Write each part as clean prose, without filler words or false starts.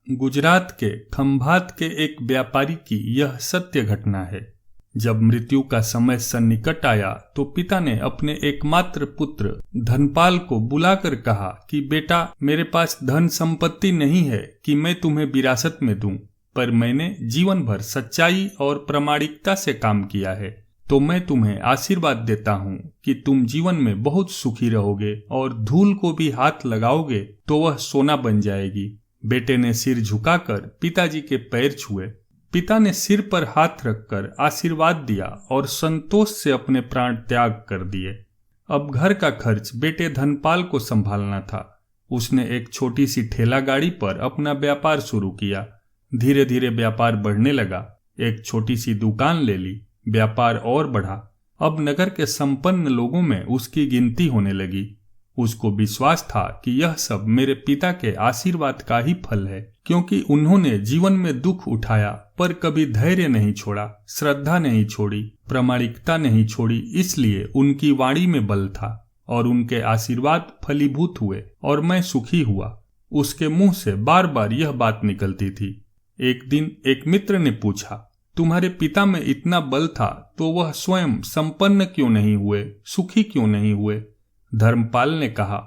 गुजरात के खंभात के एक व्यापारी की यह सत्य घटना है। जब मृत्यु का समय सन्निकट आया तो पिता ने अपने एकमात्र पुत्र धनपाल को बुलाकर कहा कि बेटा, मेरे पास धन संपत्ति नहीं है कि मैं तुम्हें विरासत में दूं, पर मैंने जीवन भर सच्चाई और प्रामाणिकता से काम किया है, तो मैं तुम्हें आशीर्वाद देता हूँ कि तुम जीवन में बहुत सुखी रहोगे और धूल को भी हाथ लगाओगे तो वह सोना बन जाएगी। बेटे ने सिर झुकाकर पिताजी के पैर छुए। पिता ने सिर पर हाथ रखकर आशीर्वाद दिया और संतोष से अपने प्राण त्याग कर दिए। अब घर का खर्च बेटे धनपाल को संभालना था। उसने एक छोटी सी ठेला गाड़ी पर अपना व्यापार शुरू किया। धीरे धीरे व्यापार बढ़ने लगा। एक छोटी सी दुकान ले ली। व्यापार और बढ़ा। अब नगर के संपन्न लोगों में उसकी गिनती होने लगी। उसको विश्वास था कि यह सब मेरे पिता के आशीर्वाद का ही फल है, क्योंकि उन्होंने जीवन में दुख उठाया पर कभी धैर्य नहीं छोड़ा, श्रद्धा नहीं छोड़ी, प्रामाणिकता नहीं छोड़ी। इसलिए उनकी वाणी में बल था और उनके आशीर्वाद फलीभूत हुए और मैं सुखी हुआ। उसके मुंह से बार बार यह बात निकलती थी। एक दिन एक मित्र ने पूछा, तुम्हारे पिता में इतना बल था तो वह स्वयं संपन्न क्यों नहीं हुए, सुखी क्यों नहीं हुए? धर्मपाल ने कहा,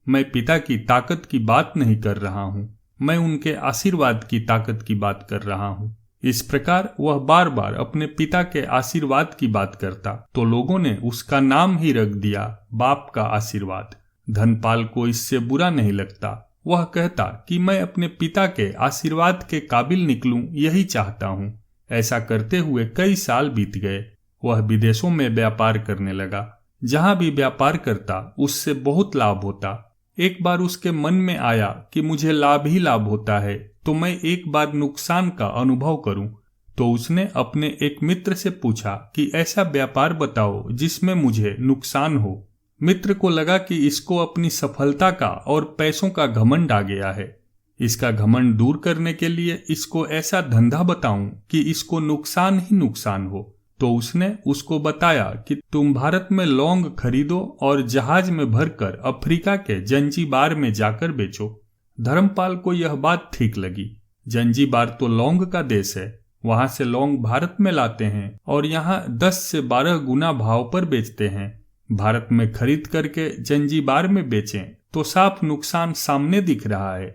मैं पिता की ताकत की बात नहीं कर रहा हूँ, मैं उनके आशीर्वाद की ताकत की बात कर रहा हूँ। इस प्रकार वह बार बार अपने पिता के आशीर्वाद की बात करता तो लोगों ने उसका नाम ही रख दिया बाप का आशीर्वाद। धनपाल को इससे बुरा नहीं लगता। वह कहता कि मैं अपने पिता के आशीर्वाद के काबिल निकलूं, यही चाहता हूँ। ऐसा करते हुए कई साल बीत गए। वह विदेशों में व्यापार करने लगा। जहां भी व्यापार करता उससे बहुत लाभ होता। एक बार उसके मन में आया कि मुझे लाभ ही लाभ होता है, तो मैं एक बार नुकसान का अनुभव करूं। तो उसने अपने एक मित्र से पूछा कि ऐसा व्यापार बताओ जिसमें मुझे नुकसान हो। मित्र को लगा कि इसको अपनी सफलता का और पैसों का घमंड आ गया है। इसका घमंड दूर करने के लिए इसको ऐसा धंधा बताऊं कि इसको नुकसान ही नुकसान हो। तो उसने उसको बताया कि तुम भारत में लौंग खरीदो और जहाज में भरकर अफ्रीका के जंजीबार में जाकर बेचो। धर्मपाल को यह बात ठीक लगी। जंजीबार तो लौंग का देश है। वहां से लौंग भारत में लाते हैं और यहाँ 10 से 12 गुना भाव पर बेचते हैं। भारत में खरीद करके जंजीबार में बेचें तो साफ नुकसान सामने दिख रहा है।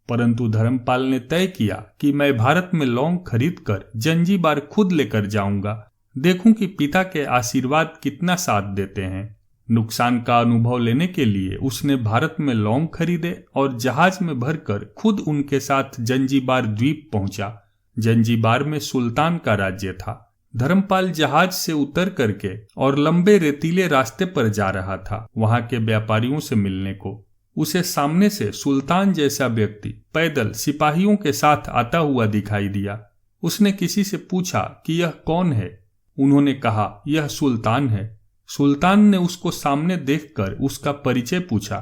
परंतु धर्मपाल ने तय किया कि मैं भारत में लौंग खरीद कर जंजीबार खुद लेकर जाऊंगा, देखूं कि पिता के आशीर्वाद कितना साथ देते हैं। नुकसान का अनुभव लेने के लिए उसने भारत में लौंग खरीदे और जहाज में भरकर खुद उनके साथ जंजीबार द्वीप पहुंचा। जंजीबार में सुल्तान का राज्य था। धर्मपाल जहाज से उतर करके और लंबे रेतीले रास्ते पर जा रहा था वहां के व्यापारियों से मिलने को। उसे सामने से सुल्तान जैसा व्यक्ति पैदल सिपाहियों के साथ आता हुआ दिखाई दिया। उसने किसी से पूछा कि यह कौन है। उन्होंने कहा, यह सुल्तान है। सुल्तान ने उसको सामने देखकर उसका परिचय पूछा।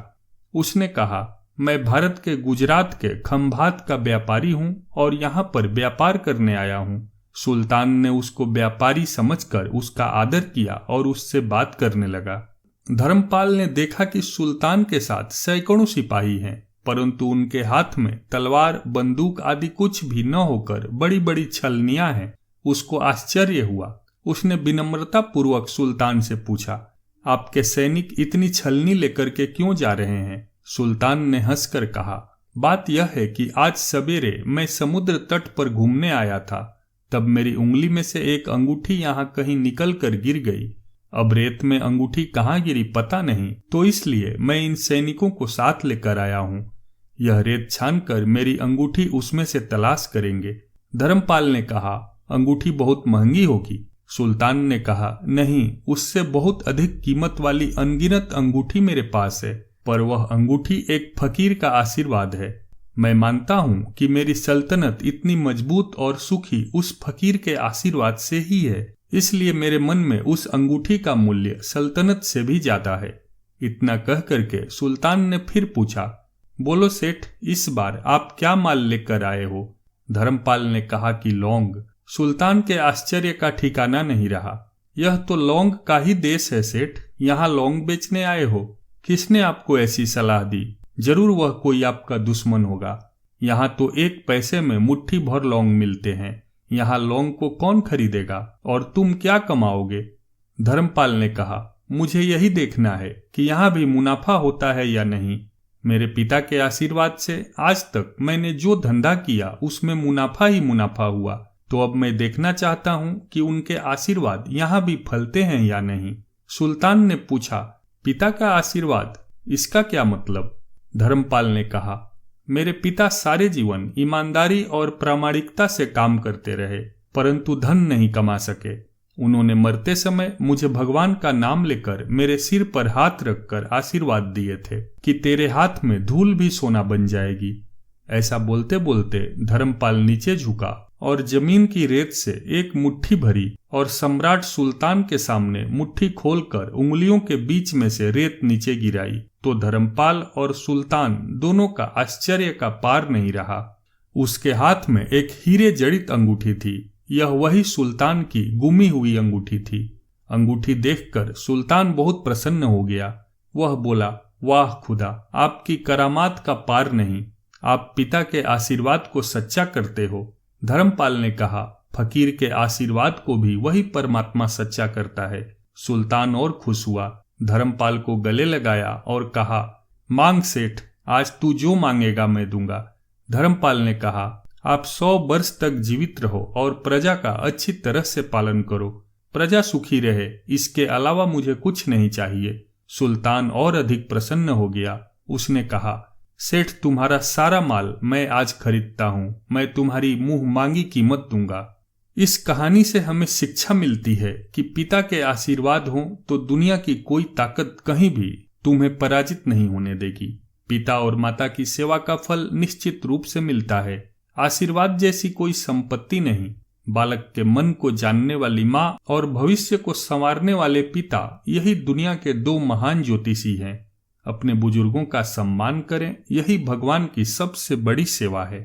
उसने कहा, मैं भारत के गुजरात के खंभात का व्यापारी हूं और यहाँ पर व्यापार करने आया हूं। सुल्तान ने उसको व्यापारी समझकर उसका आदर किया और उससे बात करने लगा। धर्मपाल ने देखा कि सुल्तान के साथ सैकड़ों सिपाही हैं, परंतु उनके हाथ में तलवार, बंदूक आदि कुछ भी न होकर बड़ी बड़ी छलनियां हैं। उसको आश्चर्य हुआ। उसने विनम्रता पूर्वक सुल्तान से पूछा, आपके सैनिक इतनी छलनी लेकर के क्यों जा रहे हैं? सुल्तान ने हंसकर कहा, बात यह है कि आज सवेरे मैं समुद्र तट पर घूमने आया था, तब मेरी उंगली में से एक अंगूठी यहाँ कहीं निकल कर गिर गई। अब रेत में अंगूठी कहाँ गिरी पता नहीं, तो इसलिए मैं इन सैनिकों को साथ लेकर आया हूँ। यह रेत छानकर मेरी अंगूठी उसमें से तलाश करेंगे। धर्मपाल ने कहा, अंगूठी बहुत महंगी होगी। सुल्तान ने कहा, नहीं, उससे बहुत अधिक कीमत वाली अनगिनत अंगूठी मेरे पास है, पर वह अंगूठी एक फकीर का आशीर्वाद है। मैं मानता हूँ कि मेरी सल्तनत इतनी मजबूत और सुखी उस फकीर के आशीर्वाद से ही है, इसलिए मेरे मन में उस अंगूठी का मूल्य सल्तनत से भी ज्यादा है। इतना कह करके सुल्तान ने फिर पूछा, बोलो सेठ, इस बार आप क्या माल लेकर आए हो? धर्मपाल ने कहा कि लौंग। सुल्तान के आश्चर्य का ठिकाना नहीं रहा। यह तो लौंग का ही देश है सेठ, यहाँ लौंग बेचने आए हो? किसने आपको ऐसी सलाह दी? जरूर वह कोई आपका दुश्मन होगा। यहाँ तो 1 पैसे में मुट्ठी भर लौंग मिलते हैं। यहाँ लौंग को कौन खरीदेगा और तुम क्या कमाओगे? धर्मपाल ने कहा, मुझे यही देखना है कि यहाँ भी मुनाफा होता है या नहीं। मेरे पिता के आशीर्वाद से आज तक मैंने जो धंधा किया उसमें मुनाफा ही मुनाफा हुआ, तो अब मैं देखना चाहता हूँ कि उनके आशीर्वाद यहाँ भी फलते हैं या नहीं। सुल्तान ने पूछा, पिता का आशीर्वाद, इसका क्या मतलब? धर्मपाल ने कहा, मेरे पिता सारे जीवन ईमानदारी और प्रामाणिकता से काम करते रहे, परंतु धन नहीं कमा सके। उन्होंने मरते समय मुझे भगवान का नाम लेकर मेरे सिर पर हाथ रखकर आशीर्वाद दिए थे कि तेरे हाथ में धूल भी सोना बन जाएगी। ऐसा बोलते बोलते धर्मपाल नीचे झुका और जमीन की रेत से एक मुट्ठी भरी और सम्राट सुल्तान के सामने मुट्ठी खोलकर उंगलियों के बीच में से रेत नीचे गिराई तो धर्मपाल और सुल्तान दोनों का आश्चर्य का पार नहीं रहा। उसके हाथ में एक हीरे जड़ित अंगूठी थी। यह वही सुल्तान की गुमी हुई अंगूठी थी। अंगूठी देखकर सुल्तान बहुत प्रसन्न हो गया। वह बोला, वाह खुदा, आपकी करामात का पार नहीं। आप पिता के आशीर्वाद को सच्चा करते हो। धर्मपाल ने कहा, फकीर के आशीर्वाद को भी वही परमात्मा सच्चा करता है। सुल्तान और खुश हुआ, धर्मपाल को गले लगाया और कहा, मांग सेठ, आज तू जो मांगेगा मैं दूंगा। धर्मपाल ने कहा, आप 100 वर्ष तक जीवित रहो और प्रजा का अच्छी तरह से पालन करो। प्रजा सुखी रहे, इसके अलावा मुझे कुछ नहीं चाहिए। सुल्तान और अधिक प्रसन्न हो गया। उसने कहा, सेठ, तुम्हारा सारा माल मैं आज खरीदता हूँ। मैं तुम्हारी मुंह मांगी कीमत दूंगा। इस कहानी से हमें शिक्षा मिलती है कि पिता के आशीर्वाद हो तो दुनिया की कोई ताकत कहीं भी तुम्हें पराजित नहीं होने देगी। पिता और माता की सेवा का फल निश्चित रूप से मिलता है। आशीर्वाद जैसी कोई संपत्ति नहीं। बालक के मन को जानने वाली माँ और भविष्य को संवारने वाले पिता, यही दुनिया के 2 महान ज्योतिषी हैं। अपने बुजुर्गों का सम्मान करें, यही भगवान की सबसे बड़ी सेवा है।